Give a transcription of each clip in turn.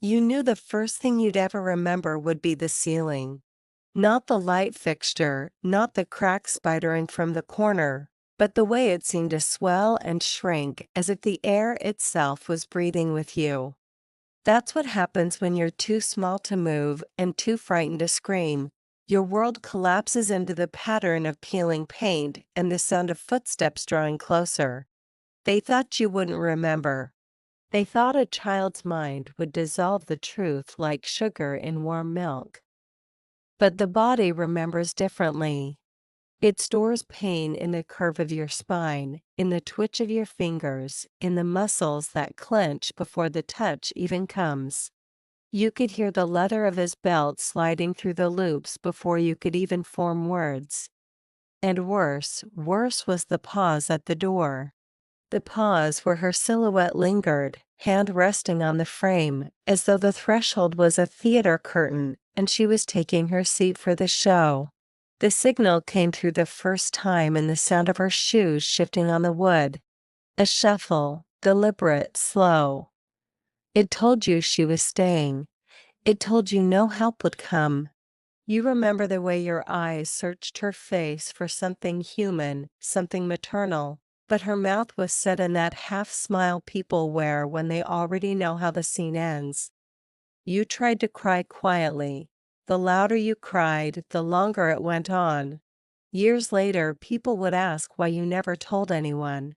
You knew the first thing you'd ever remember would be the ceiling. Not the light fixture, not the crack spidering from the corner, but the way it seemed to swell and shrink as if the air itself was breathing with you. That's what happens when you're too small to move and too frightened to scream. Your world collapses into the pattern of peeling paint and the sound of footsteps drawing closer. They thought you wouldn't remember. They thought a child's mind would dissolve the truth like sugar in warm milk. But the body remembers differently. It stores pain in the curve of your spine, in the twitch of your fingers, in the muscles that clench before the touch even comes. You could hear the leather of his belt sliding through the loops before you could even form words. And worse was the pause at the door. The pause where her silhouette lingered, hand resting on the frame, as though the threshold was a theater curtain and she was taking her seat for the show. The signal came through the first time in the sound of her shoes shifting on the wood. A shuffle, deliberate, slow. It told you she was staying. It told you no help would come. You remember the way your eyes searched her face for something human, something maternal, but her mouth was set in that half-smile people wear when they already know how the scene ends. You tried to cry quietly. The louder you cried, the longer it went on. Years later, people would ask why you never told anyone.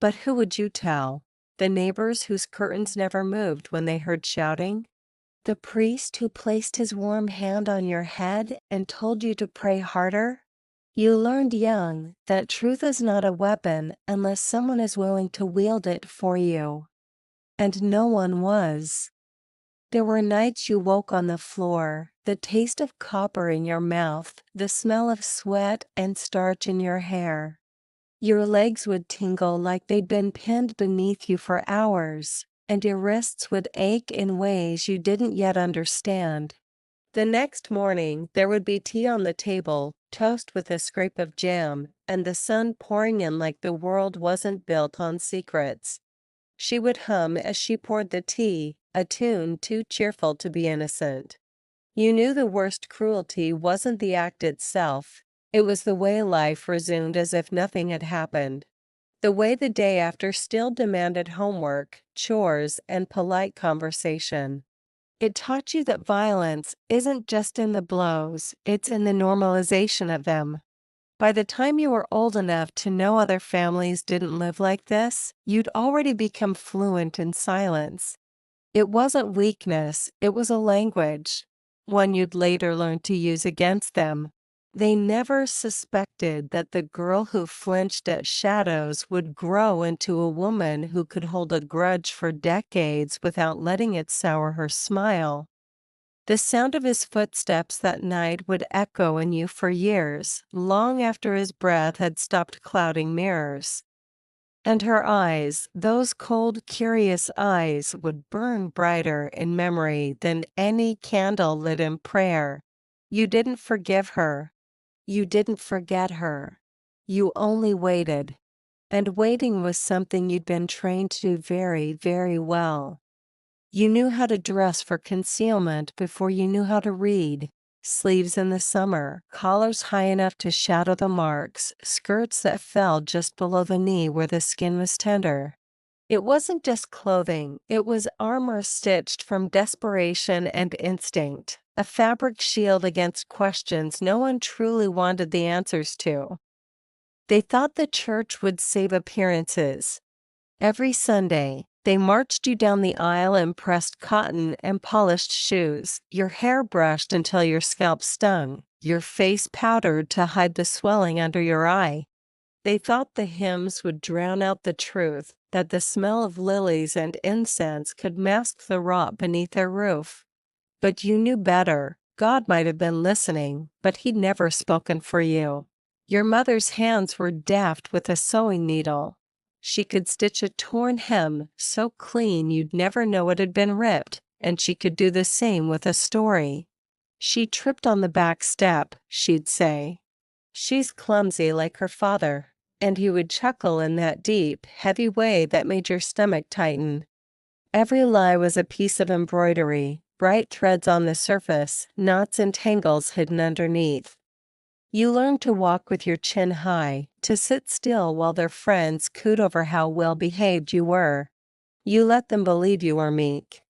But who would you tell? The neighbors whose curtains never moved when they heard shouting? The priest who placed his warm hand on your head and told you to pray harder? You learned young that truth is not a weapon unless someone is willing to wield it for you. And no one was. There were nights you woke on the floor, the taste of copper in your mouth, the smell of sweat and starch in your hair. Your legs would tingle like they'd been pinned beneath you for hours, and your wrists would ache in ways you didn't yet understand. The next morning, there would be tea on the table, toast with a scrape of jam, and the sun pouring in like the world wasn't built on secrets. She would hum as she poured the tea, a tune too cheerful to be innocent. You knew the worst cruelty wasn't the act itself, it was the way life resumed as if nothing had happened. The way the day after still demanded homework, chores, and polite conversation. It taught you that violence isn't just in the blows, it's in the normalization of them. By the time you were old enough to know other families didn't live like this, you'd already become fluent in silence. It wasn't weakness, it was a language, one you'd later learn to use against them. They never suspected that the girl who flinched at shadows would grow into a woman who could hold a grudge for decades without letting it sour her smile. The sound of his footsteps that night would echo in you for years, long after his breath had stopped clouding mirrors. And her eyes, those cold, curious eyes, would burn brighter in memory than any candle lit in prayer. You didn't forgive her. You didn't forget her. You only waited. And waiting was something you'd been trained to do very, very well. You knew how to dress for concealment before you knew how to read. Sleeves in the summer, collars high enough to shadow the marks, skirts that fell just below the knee where the skin was tender. It wasn't just clothing, it was armor stitched from desperation and instinct, a fabric shield against questions no one truly wanted the answers to. They thought the church would save appearances. Every Sunday, they marched you down the aisle in pressed cotton and polished shoes, your hair brushed until your scalp stung, your face powdered to hide the swelling under your eye. They thought the hymns would drown out the truth, that the smell of lilies and incense could mask the rot beneath their roof. But you knew better. God might have been listening, but he'd never spoken for you. Your mother's hands were deft with a sewing needle. She could stitch a torn hem so clean you'd never know it had been ripped, and she could do the same with a story. She tripped on the back step, she'd say. She's clumsy like her father, and he would chuckle in that deep, heavy way that made your stomach tighten. Every lie was a piece of embroidery, bright threads on the surface, knots and tangles hidden underneath. You learned to walk with your chin high, to sit still while their friends cooed over how well behaved you were. You let them believe you were meek.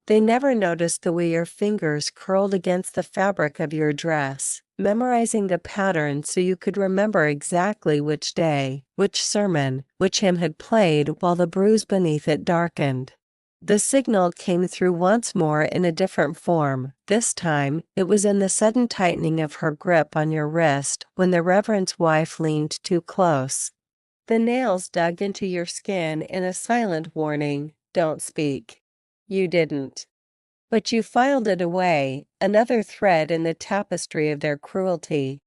They never noticed the way your fingers curled against the fabric of your dress, memorizing the pattern so you could remember exactly which day, which sermon, which hymn had played while the bruise beneath it darkened. The signal came through once more in a different form. This time, it was in the sudden tightening of her grip on your wrist when the Reverend's wife leaned too close. The nails dug into your skin in a silent warning, "Don't speak." You didn't. But you filed it away, another thread in the tapestry of their cruelty.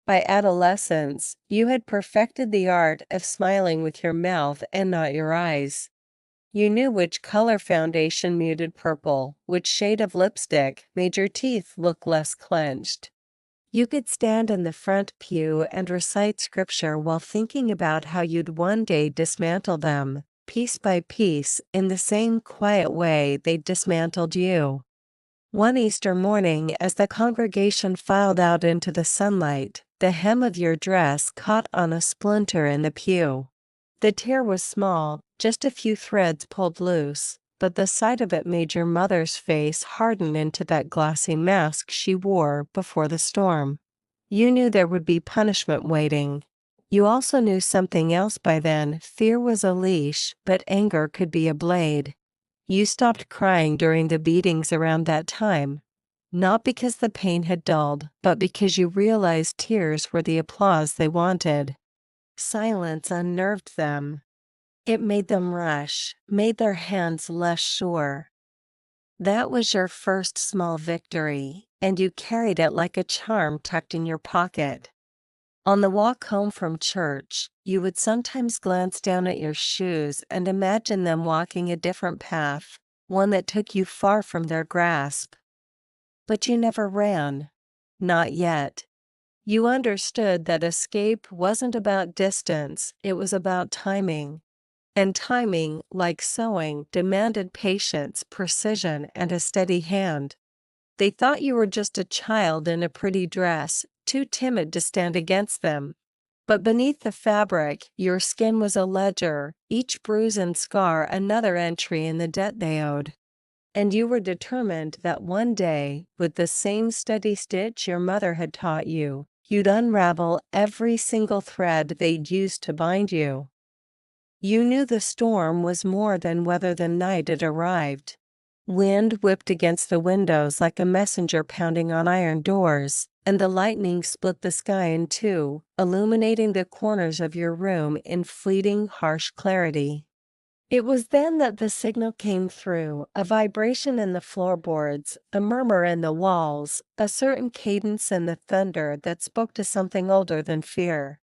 By adolescence, you had perfected the art of smiling with your mouth and not your eyes. You knew which color foundation muted purple, which shade of lipstick made your teeth look less clenched. You could stand in the front pew and recite scripture while thinking about how you'd one day dismantle them, piece by piece, in the same quiet way they'd dismantled you. One Easter morning, as the congregation filed out into the sunlight, the hem of your dress caught on a splinter in the pew. The tear was small, just a few threads pulled loose, but the sight of it made your mother's face harden into that glossy mask she wore before the storm. You knew there would be punishment waiting. You also knew something else by then. Fear was a leash, but anger could be a blade. You stopped crying during the beatings around that time. Not because the pain had dulled, but because you realized tears were the applause they wanted. Silence unnerved them. It made them rush, made their hands less sure. That was your first small victory, and you carried it like a charm tucked in your pocket. On the walk home from church, you would sometimes glance down at your shoes and imagine them walking a different path, one that took you far from their grasp. But you never ran. Not yet. You understood that escape wasn't about distance, it was about timing. And timing, like sewing, demanded patience, precision, and a steady hand. They thought you were just a child in a pretty dress, too timid to stand against them. But beneath the fabric, your skin was a ledger, each bruise and scar another entry in the debt they owed. And you were determined that one day, with the same steady stitch your mother had taught you, you'd unravel every single thread they'd used to bind you. You knew the storm was more than weather the night it arrived. Wind whipped against the windows like a messenger pounding on iron doors, and the lightning split the sky in two, illuminating the corners of your room in fleeting, harsh clarity. It was then that the signal came through, a vibration in the floorboards, a murmur in the walls, a certain cadence in the thunder that spoke to something older than fear.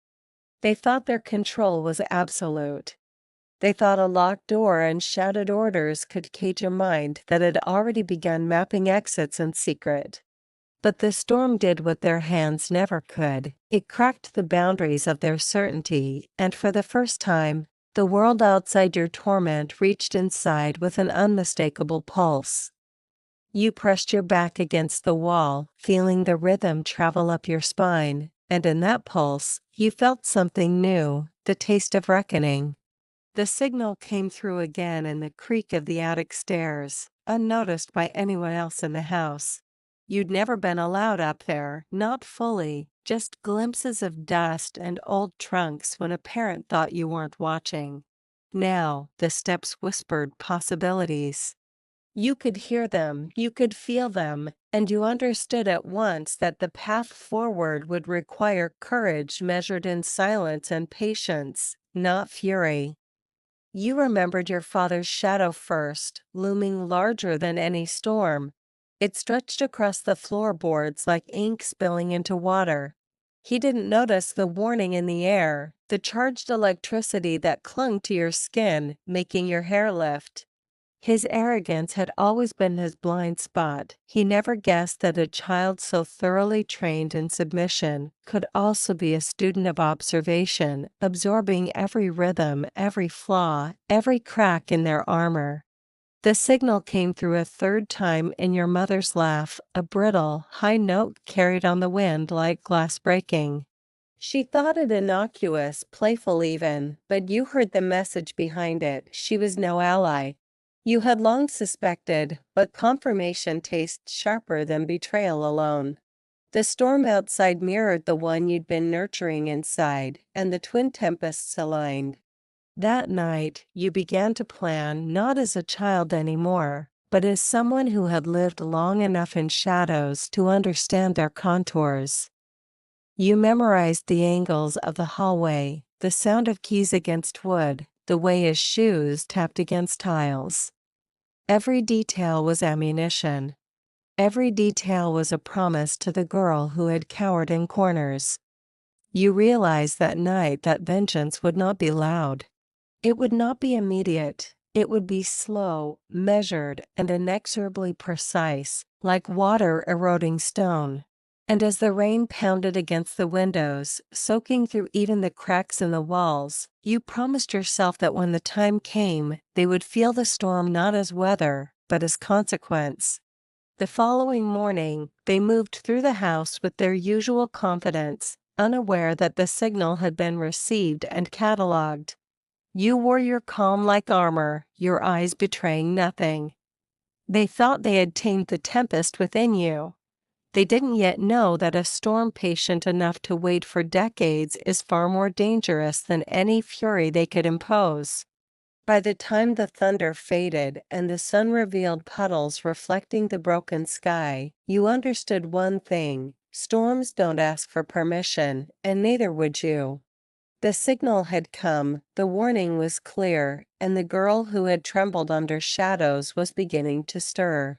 They thought their control was absolute. They thought a locked door and shouted orders could cage a mind that had already begun mapping exits in secret. But the storm did what their hands never could. It cracked the boundaries of their certainty, and for the first time, the world outside your torment reached inside with an unmistakable pulse. You pressed your back against the wall, feeling the rhythm travel up your spine, and in that pulse, you felt something new, the taste of reckoning. The signal came through again in the creak of the attic stairs, unnoticed by anyone else in the house. You'd never been allowed up there, not fully, just glimpses of dust and old trunks when a parent thought you weren't watching. Now, the steps whispered possibilities. You could hear them, you could feel them, and you understood at once that the path forward would require courage measured in silence and patience, not fury. You remembered your father's shadow first, looming larger than any storm. It stretched across the floorboards like ink spilling into water. He didn't notice the warning in the air, the charged electricity that clung to your skin, making your hair lift. His arrogance had always been his blind spot. He never guessed that a child so thoroughly trained in submission could also be a student of observation, absorbing every rhythm, every flaw, every crack in their armor. The signal came through a third time in your mother's laugh, a brittle, high note carried on the wind like glass breaking. She thought it innocuous, playful even, but you heard the message behind it. She was no ally. You had long suspected, but confirmation tastes sharper than betrayal alone. The storm outside mirrored the one you'd been nurturing inside, and the twin tempests aligned. That night, you began to plan not as a child anymore, but as someone who had lived long enough in shadows to understand their contours. You memorized the angles of the hallway, the sound of keys against wood, the way his shoes tapped against tiles. Every detail was ammunition. Every detail was a promise to the girl who had cowered in corners. You realized that night that vengeance would not be loud. It would not be immediate. It would be slow, measured, and inexorably precise, like water eroding stone. And as the rain pounded against the windows, soaking through even the cracks in the walls, you promised yourself that when the time came, they would feel the storm not as weather, but as consequence. The following morning, they moved through the house with their usual confidence, unaware that the signal had been received and catalogued. You wore your calm like armor, your eyes betraying nothing. They thought they had tamed the tempest within you. They didn't yet know that a storm patient enough to wait for decades is far more dangerous than any fury they could impose. By the time the thunder faded and the sun revealed puddles reflecting the broken sky, you understood one thing: storms don't ask for permission, and neither would you. The signal had come, the warning was clear, and the girl who had trembled under shadows was beginning to stir.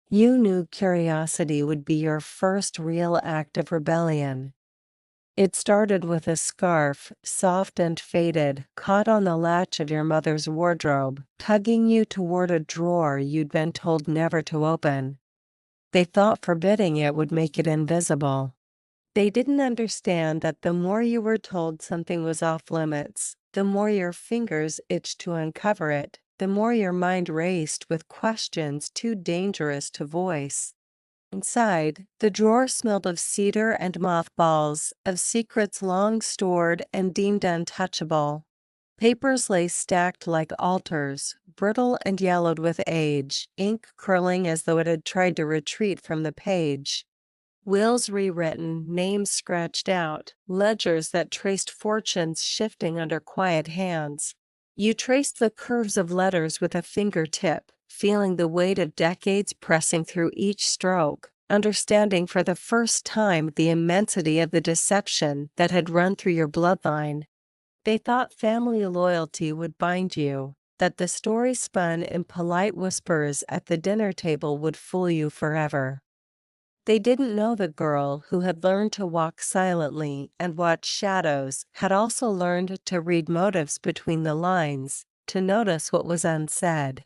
You knew curiosity would be your first real act of rebellion. It started with a scarf, soft and faded, caught on the latch of your mother's wardrobe, tugging you toward a drawer you'd been told never to open. They thought forbidding it would make it invisible. They didn't understand that the more you were told something was off limits, the more your fingers itched to uncover it, the more your mind raced with questions too dangerous to voice. Inside, the drawer smelled of cedar and mothballs, of secrets long stored and deemed untouchable. Papers lay stacked like altars, brittle and yellowed with age, ink curling as though it had tried to retreat from the page. Wills rewritten, names scratched out, ledgers that traced fortunes shifting under quiet hands. You traced the curves of letters with a fingertip, feeling the weight of decades pressing through each stroke, understanding for the first time the immensity of the deception that had run through your bloodline. They thought family loyalty would bind you, that the story spun in polite whispers at the dinner table would fool you forever. They didn't know the girl who had learned to walk silently and watch shadows had also learned to read motives between the lines, to notice what was unsaid.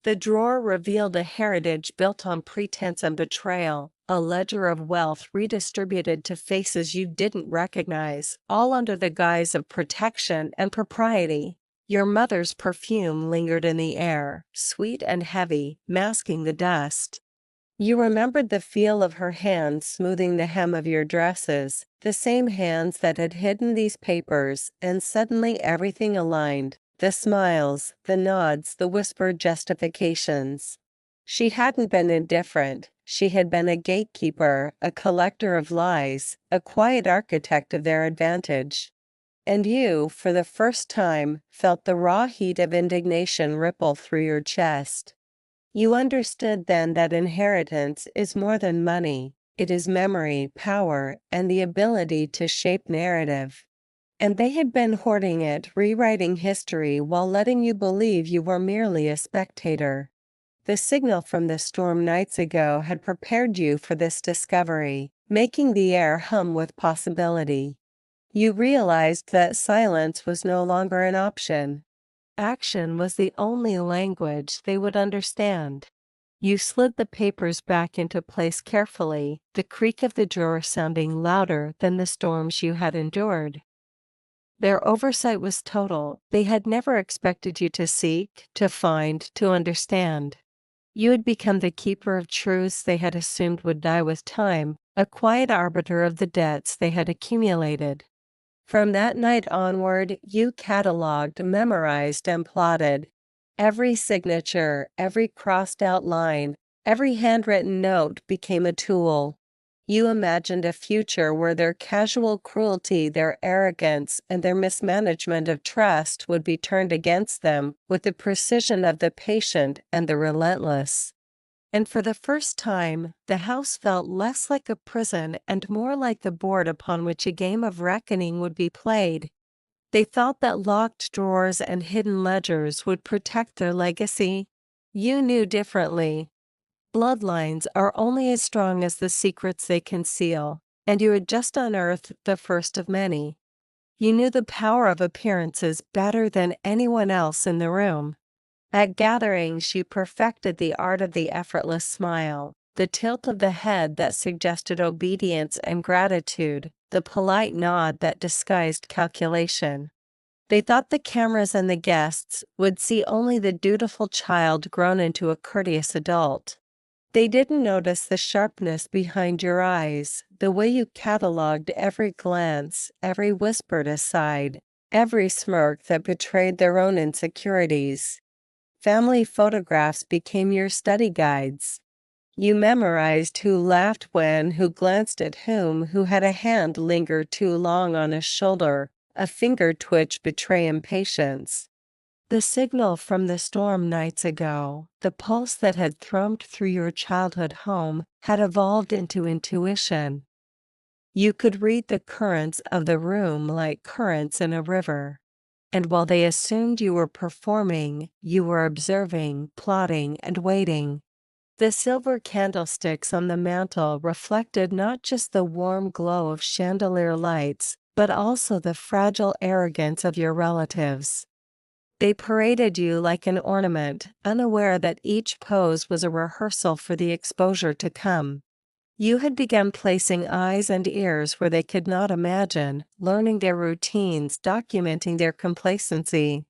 The drawer revealed a heritage built on pretense and betrayal, a ledger of wealth redistributed to faces you didn't recognize, all under the guise of protection and propriety. Your mother's perfume lingered in the air, sweet and heavy, masking the dust. You remembered the feel of her hands smoothing the hem of your dresses, the same hands that had hidden these papers, and suddenly everything aligned. The smiles, the nods, the whispered justifications. She hadn't been indifferent. She had been a gatekeeper, a collector of lies, a quiet architect of their advantage. And you, for the first time, felt the raw heat of indignation ripple through your chest. You understood then that inheritance is more than money. It is memory, power, and the ability to shape narrative. And they had been hoarding it, rewriting history while letting you believe you were merely a spectator. The signal from the storm nights ago had prepared you for this discovery, making the air hum with possibility. You realized that silence was no longer an option. Action was the only language they would understand. You slid the papers back into place carefully, the creak of the drawer sounding louder than the storms you had endured. Their oversight was total. They had never expected you to seek, to find, to understand. You had become the keeper of truths they had assumed would die with time, a quiet arbiter of the debts they had accumulated. From that night onward, you catalogued, memorized, and plotted. Every signature, every crossed out line, every handwritten note became a tool. You imagined a future where their casual cruelty, their arrogance, and their mismanagement of trust would be turned against them with the precision of the patient and the relentless. And for the first time, the house felt less like a prison and more like the board upon which a game of reckoning would be played. They thought that locked drawers and hidden ledgers would protect their legacy. You knew differently. Bloodlines are only as strong as the secrets they conceal, and you had just unearthed the first of many. You knew the power of appearances better than anyone else in the room. At gatherings, you perfected the art of the effortless smile, the tilt of the head that suggested obedience and gratitude, the polite nod that disguised calculation. They thought the cameras and the guests would see only the dutiful child grown into a courteous adult. They didn't notice the sharpness behind your eyes, the way you catalogued every glance, every whispered aside, every smirk that betrayed their own insecurities. Family photographs became your study guides. You memorized who laughed when, who glanced at whom, who had a hand linger too long on a shoulder, a finger twitch betray impatience. The signal from the storm nights ago, the pulse that had thrummed through your childhood home, had evolved into intuition. You could read the currents of the room like currents in a river. And while they assumed you were performing, you were observing, plotting, and waiting. The silver candlesticks on the mantel reflected not just the warm glow of chandelier lights, but also the fragile arrogance of your relatives. They paraded you like an ornament, unaware that each pose was a rehearsal for the exposure to come. You had begun placing eyes and ears where they could not imagine, learning their routines, documenting their complacency.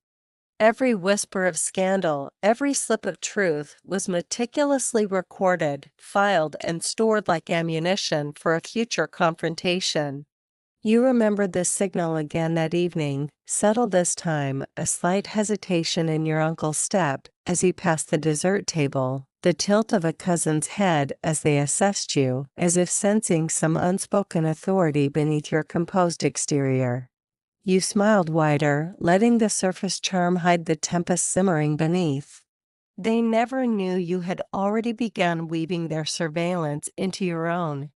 Every whisper of scandal, every slip of truth was meticulously recorded, filed, and stored like ammunition for a future confrontation. You remembered the signal again that evening, subtle this time, a slight hesitation in your uncle's step as he passed the dessert table, the tilt of a cousin's head as they assessed you, as if sensing some unspoken authority beneath your composed exterior. You smiled wider, letting the surface charm hide the tempest simmering beneath. They never knew you had already begun weaving their surveillance into your own.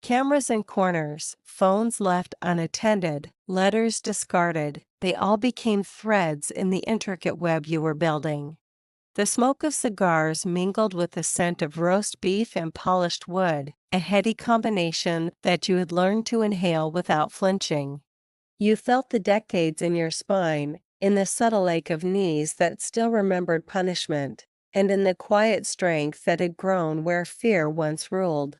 Cameras in corners, phones left unattended, letters discarded, they all became threads in the intricate web you were building. The smoke of cigars mingled with the scent of roast beef and polished wood, a heady combination that you had learned to inhale without flinching. You felt the decades in your spine, in the subtle ache of knees that still remembered punishment, and in the quiet strength that had grown where fear once ruled.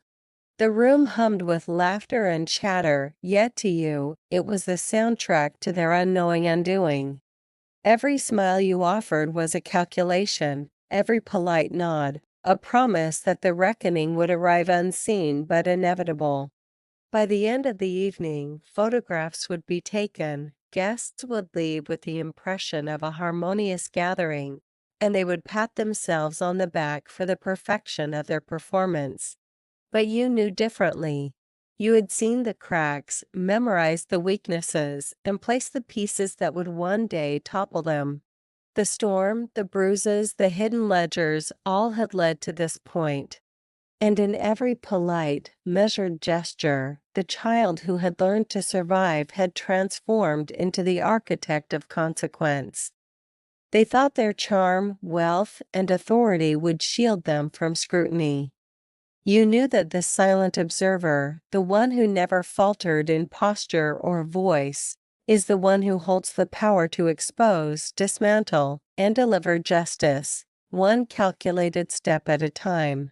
The room hummed with laughter and chatter, yet to you, it was the soundtrack to their unknowing undoing. Every smile you offered was a calculation, every polite nod, a promise that the reckoning would arrive unseen but inevitable. By the end of the evening, photographs would be taken, guests would leave with the impression of a harmonious gathering, and they would pat themselves on the back for the perfection of their performance. But you knew differently. You had seen the cracks, memorized the weaknesses, and placed the pieces that would one day topple them. The storm, the bruises, the hidden ledgers, all had led to this point. And in every polite, measured gesture, the child who had learned to survive had transformed into the architect of consequence. They thought their charm, wealth, and authority would shield them from scrutiny. You knew that the silent observer, the one who never faltered in posture or voice, is the one who holds the power to expose, dismantle, and deliver justice, one calculated step at a time.